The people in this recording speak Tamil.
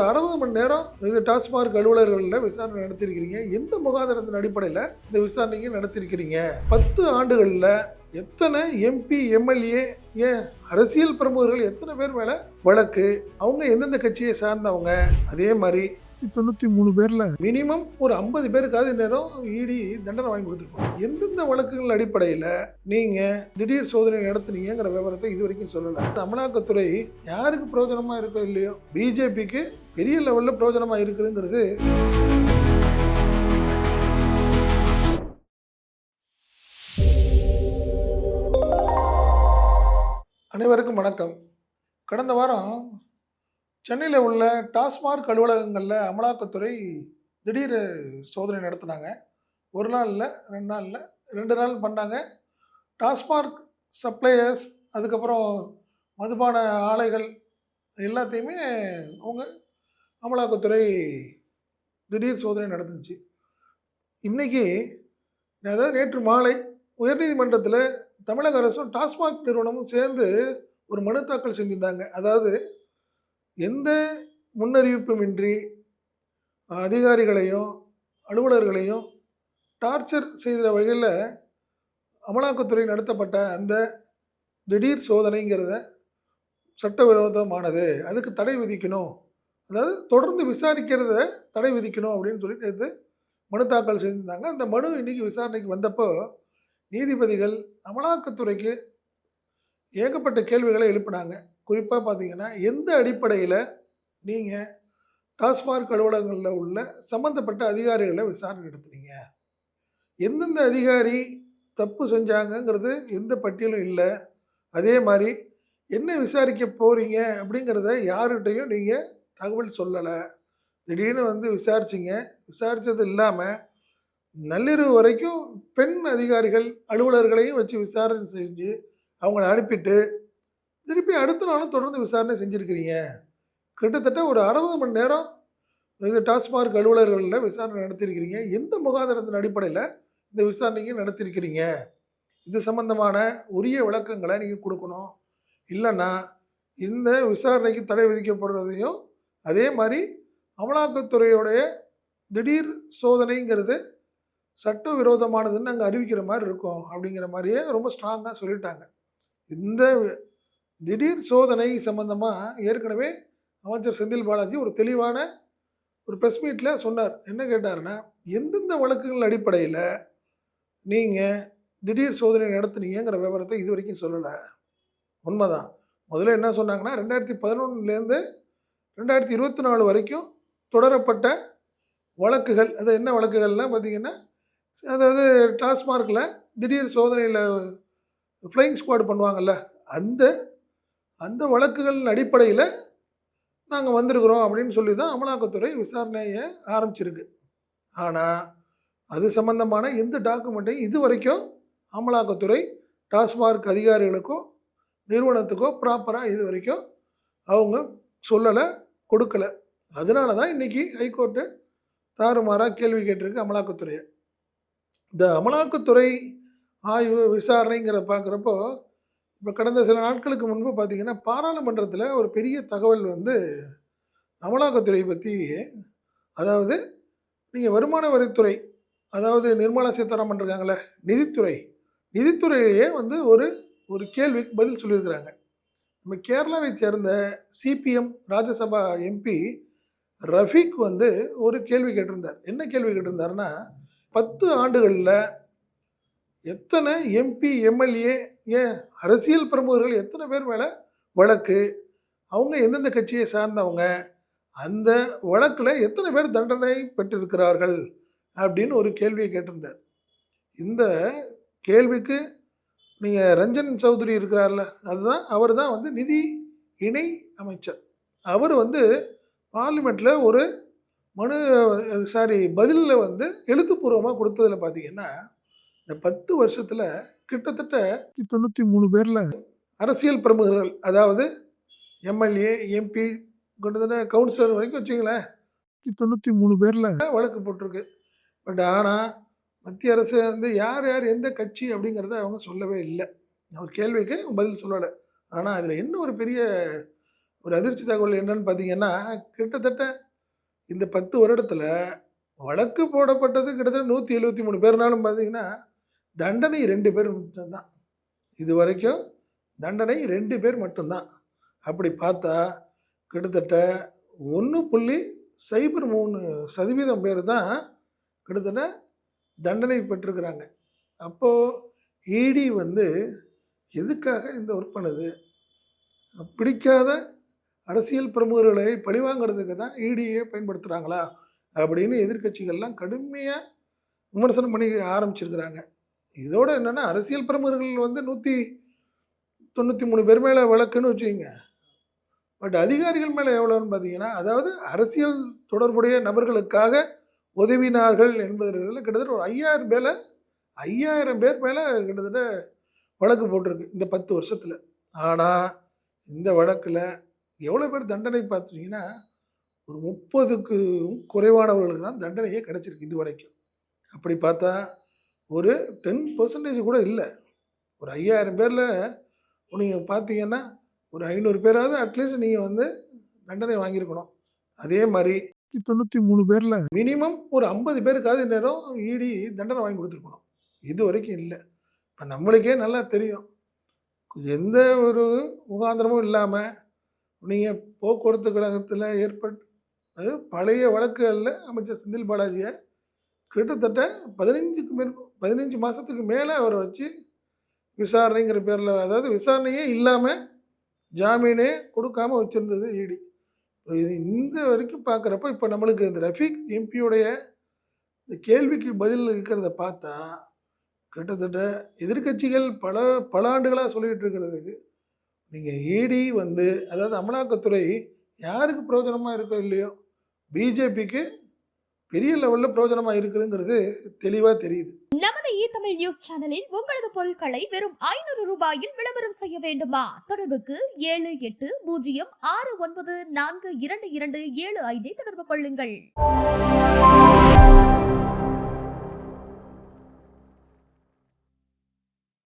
60 மணி நேரம் இது டாஸ்மார்க் அலுவலர்களில் விசாரணை நடத்தியிருக்கிறீங்க. எந்த முகாதாரத்தின் அடிப்படையில் இந்த விசாரணையை நடத்தியிருக்கிறீங்க? 10 ஆண்டுகளில் எத்தனை எம்பி, எம்எல்ஏ, ஏன் அரசியல் பிரமுகர்கள் எத்தனை பேர் மேலே வழக்கு? அவங்க எந்தெந்த கட்சியை சார்ந்தவங்க? அதே மாதிரி 93 பேர்ல மினிமம் ஒரு 50 பேருக்காவது நேரம் இடி தண்டனை வாங்கி கொடுத்துருக்கோம். எந்தெந்த வழக்குகள் அடிப்படையில் நீங்க திடீர் சோதனை நடத்துனீங்கிற விவரத்தை இது வரைக்கும் சொல்லல. அமலாக்கத்துறை யாருக்கு பிரயோஜனமா இருக்கோ இல்லையோ, பிஜேபிக்கு பெரிய லெவல்ல பிரயோஜனமா இருக்குதுங்கிறது. அனைவருக்கும் வணக்கம். கடந்த வாரம் சென்னையில் உள்ள டாஸ்மார்க் அலுவலகங்களில் அமலாக்கத்துறை திடீர் சோதனை நடத்தினாங்க. ஒரு நாள் இல்லை, 2 நாள் இல்லை, 2 நாள் பண்ணாங்க. டாஸ்மார்க் சப்ளையர்ஸ், அதுக்கப்புறம் மதுபான ஆலைகள் எல்லாத்தையுமே அவங்க அமலாக்கத்துறை திடீர் சோதனை நடந்துச்சு. இன்றைக்கி, அதாவது நேற்று மாலை உயர்நீதிமன்றத்தில் தமிழக அரசும் டாஸ்மாக் நிறுவனமும் சேர்ந்து ஒரு மனு தாக்கல் செஞ்சிருந்தாங்க. அதாவது எந்த முன்னறிவிப்புமின்றி அதிகாரிகளையும் அலுவலர்களையும் டார்ச்சர் செய்கிற வகையில் அமலாக்கத்துறை நடத்தப்பட்ட அந்த திடீர் சோதனைங்கிறத சட்டவிரோதமானது, அதுக்கு தடை விதிக்கணும், அதாவது தொடர்ந்து விசாரிக்கிறத தடை விதிக்கணும் அப்படின்னு சொல்லிட்டு நேற்று மனு தாக்கல் செஞ்சுருந்தாங்க. அந்த மனு இன்றைக்கி விசாரணைக்கு வந்தப்போ நீதிபதிகள் அமலாக்கத்துறைக்கு ஏகப்பட்ட கேள்விகளை எழுப்பினாங்க. குறிப்பாக பார்த்தீங்கன்னா, எந்த அடிப்படையில் நீங்கள் டாஸ்மார்க் அலுவலகங்களில் உள்ள சம்மந்தப்பட்ட அதிகாரிகளை விசாரணை நடத்துனீங்க? எந்தெந்த அதிகாரி தப்பு செஞ்சாங்கங்கிறது எந்த பட்டியலும் இல்லை. அதே மாதிரி என்ன விசாரிக்க போகிறீங்க அப்படிங்கிறத யார்கிட்டையும் நீங்கள் தகவல் சொல்லலை. திடீர்னு விசாரிச்சிங்க. விசாரித்தது இல்லாமல் நள்ளிரவு வரைக்கும் பெண் அதிகாரிகள் அலுவலர்களையும் வச்சு விசாரணை செஞ்சு அவங்கள அனுப்பிட்டு திருப்பி அடுத்த நாளும் தொடர்ந்து விசாரணை செஞ்சுருக்கிறீங்க. கிட்டத்தட்ட ஒரு 60 மணி நேரம் இது டாஸ்மார்க் அலுவலர்களில் விசாரணை நடத்தியிருக்கிறீங்க. எந்த முகாதாரத்தின் அடிப்படையில் இந்த விசாரணையை நடத்தியிருக்கிறீங்க? இது சம்பந்தமான உரிய விளக்கங்களை நீங்கள் கொடுக்கணும். இல்லைன்னா இந்த விசாரணைக்கு தடை விதிக்கப்படுறதையும், அதே மாதிரி அமலாக்கத்துறையோடைய திடீர் சோதனைங்கிறது சட்டவிரோதமானதுன்னு நாங்கள் அறிவிக்கிற மாதிரி இருக்கும் அப்படிங்கிற மாதிரியே ரொம்ப ஸ்ட்ராங்காக சொல்லிட்டாங்க. இந்த திடீர் சோதனை சம்பந்தமாக ஏற்கனவே அமைச்சர் செந்தில் பாலாஜி ஒரு தெளிவான ஒரு ப்ரெஸ் மீட்டில் சொன்னார். என்ன கேட்டார்னா, எந்தெந்த வழக்குகள் அடிப்படையில் நீங்கள் திடீர் சோதனை நடத்துனீங்கிற விவரத்தை இது வரைக்கும் சொல்லலை. உண்மைதான். முதல்ல என்ன சொன்னாங்கன்னா, 2011லேருந்து 2024 வரைக்கும் தொடரப்பட்ட வழக்குகள், அது என்ன வழக்குகள்லாம் பார்த்தீங்கன்னா, அதாவது டாஸ்மார்க்கில் திடீர் சோதனையில் ஃப்ளைங் ஸ்குவாட் பண்ணுவாங்கள்ல, அந்த வழக்குகள் அடிப்படையில் நாங்கள் வந்திருக்கிறோம் அப்படின்னு சொல்லி தான் அமலாக்கத்துறை விசாரணையை ஆரம்பிச்சிருக்கு. ஆனால் அது சம்பந்தமான எந்த டாக்குமெண்ட்டையும் இது வரைக்கும் அமலாக்கத்துறை டாஸ்மார்க் அதிகாரிகளுக்கோ நிறுவனத்துக்கோ ப்ராப்பராக இது வரைக்கும் அவங்க சொல்லலை, கொடுக்கலை. அதனால தான் இன்றைக்கி ஹைகோர்ட்டு தாறுமாறாக கேள்வி கேட்டிருக்கு அமலாக்கத்துறையை. இந்த அமலாக்கத்துறை ஆய்வு விசாரணைங்கிற பார்க்குறப்போ, இப்போ கடந்த சில நாட்களுக்கு முன்பு பார்த்திங்கன்னா, பாராளுமன்றத்தில் ஒரு பெரிய தகவல் அமலாக்கத்துறை பற்றி, அதாவது நீங்கள் வருமான வரித்துறை, அதாவது நிர்மலா சீதாராமன் இருக்காங்களே, நிதித்துறையே ஒரு கேள்விக்கு பதில் சொல்லியிருக்கிறாங்க. நம்ம கேரளாவை சேர்ந்த சிபிஎம் ராஜ்யசபா எம்பி ரஃபீக் ஒரு கேள்வி கேட்டிருந்தார். என்ன கேள்வி கேட்டிருந்தாருன்னா, 10 ஆண்டுகளில் எத்தனை எம்பி, எம்எல்ஏ, ஏன் அரசியல் பிரமுகர்கள் எத்தனை பேர் மேலே வழக்கு? அவங்க எந்தெந்த கட்சியை சார்ந்தவங்க? அந்த வழக்கில் எத்தனை பேர் தண்டனை பெற்றிருக்கிறார்கள் அப்படின்னு ஒரு கேள்வியை கேட்டிருந்தார். இந்த கேள்விக்கு நீங்கள் ரஞ்சன் சௌத்ரி இருக்கிறார்ல, அவர் தான் நிதி இணை அமைச்சர். அவர் பார்லிமெண்ட்டில் ஒரு பதிலில் எழுத்துப்பூர்வமாக கொடுத்ததில் பார்த்தீங்கன்னா, இந்த 10 வருஷத்தில் கிட்டத்தட்ட 93 பேர்ல அரசியல் பிரமுகர்கள், அதாவது எம்எல்ஏ, எம்பி, கிட்டத்தட்ட கவுன்சிலர் வரைக்கும் வச்சுங்களேன், 93 பேர்ல வழக்கு போட்டிருக்கு. பட் ஆனால் மத்திய அரசு யார் யார் எந்த கட்சி அப்படிங்கிறத அவங்க சொல்லவே இல்லை. ஒரு கேள்விக்கு பதில் சொல்லலை. ஆனால் அதில் என்ன ஒரு பெரிய ஒரு அதிர்ச்சி தகவல் என்னன்னு பார்த்தீங்கன்னா, கிட்டத்தட்ட இந்த 10 வருடத்துல வழக்கு போடப்பட்டது கிட்டத்தட்ட 173 பேர்னாலும் பார்த்தீங்கன்னா, தண்டனை 2 பேர் மட்டும் தான். இதுவரைக்கும் தண்டனை 2 பேர் மட்டும் தான். அப்படி பார்த்தா கிட்டத்தட்ட 1.03% பேர் தான் கிட்டத்தட்ட தண்டனை பெற்றிருக்கிறாங்க. அப்போ இடி வந்து எதுக்காக இந்த ஒர்க் பண்ணுது? பிடிக்காத அரசியல் பிரமுகர்களை பழிவாங்குறதுக்கு தான் இடியை பயன்படுத்துகிறாங்களா? அப்படின்னு எதிர்க்கட்சிகள்லாம் கடுமையா விமர்சனம் பண்ணி ஆரம்பிச்சிருக்கிறாங்க. இதோட என்னன்னா, அரசியல் பிரமுகர்கள் வந்து 193 பேர் மேல வழக்குன்னு வச்சுக்கங்க. பட் அதிகாரிகள் மேல எவ்வளோன்னு பார்த்தீங்கன்னா, அதாவது அரசியல் தொடர்புடைய நபர்களுக்காக உதவினார்கள் என்பதில் கிட்டத்தட்ட ஒரு 5000 பேர் மேல கிட்டத்தட்ட வழக்கு போட்டிருக்கு இந்த 10 வருஷத்துல. ஆனா, இந்த வழக்குல எவ்வளோ பேர் தண்டனை பார்த்துட்டீங்கன்னா, ஒரு 30க்கும் குறைவானவர்களுக்கு தான் தண்டனையே கிடைச்சிருக்கு இதுவரைக்கும். அப்படி பார்த்தா ஒரு 10% கூட இல்ல. ஒரு 5000 பேர்ல நீங்க பார்த்தீங்கன்னா, ஒரு 500 பேராவது அட்லீஸ்ட் நீங்க வந்து தண்டனை வாங்கியிருக்கணும். அதே மாரி 93 பேர்ல மினிமம் ஒரு 50 பேருக்காவது இந்நேரம் இடி தண்டனை வாங்கி குடுத்துருக்கணும். இதுவரைக்கும் இல்ல. இப்ப நம்மளுக்கே நல்லா தெரியும். எந்த ஒரு முகாந்திரமும் இல்லாம, நீங்க போக்குவரத்து கழகத்துல அது பழைய வழக்குகள்ல அமைச்சர் செந்தில் பாலாஜிய கிட்டத்தட்ட 15 மாசத்துக்கு மேல அவர வச்சு விசாரணைங்கிற பேர்ல, அதாவது விசாரணையே இல்லாம ஜாமீனே குடுக்காம வச்சிருந்தது இடி. இது இந்த வரைக்கும் பார்க்குறப்ப, இப்ப நம்மளுக்கு இந்த ரஃபீக் எம்பியுடைய இந்த கேள்விக்கு பதில் இருக்கிறத பார்த்தா, கிட்டத்தட்ட எதிர்க்கட்சிகள் பல ஆண்டுகளா சொல்லிட்டு இருக்கிறது, நீங்க இடி வந்து அதாவது அமலாக்கத்துறை யாருக்கு பிரயோஜனமா இருக்கோ இல்லையோ, பிஜேபிக்கு பெரிய லெவல்ல பிரயோஜனமா இருக்குதுங்கிறது தெளிவா தெரியுது. நமது தமிழ் நியூஸ் சேனலில் உங்களது பொருட்களை வெறும் 500 ரூபாயில் விளம்பரம் செய்ய வேண்டுமா? தொடர்புக்கு 7806942275 தொடர்பு கொள்ளுங்கள்.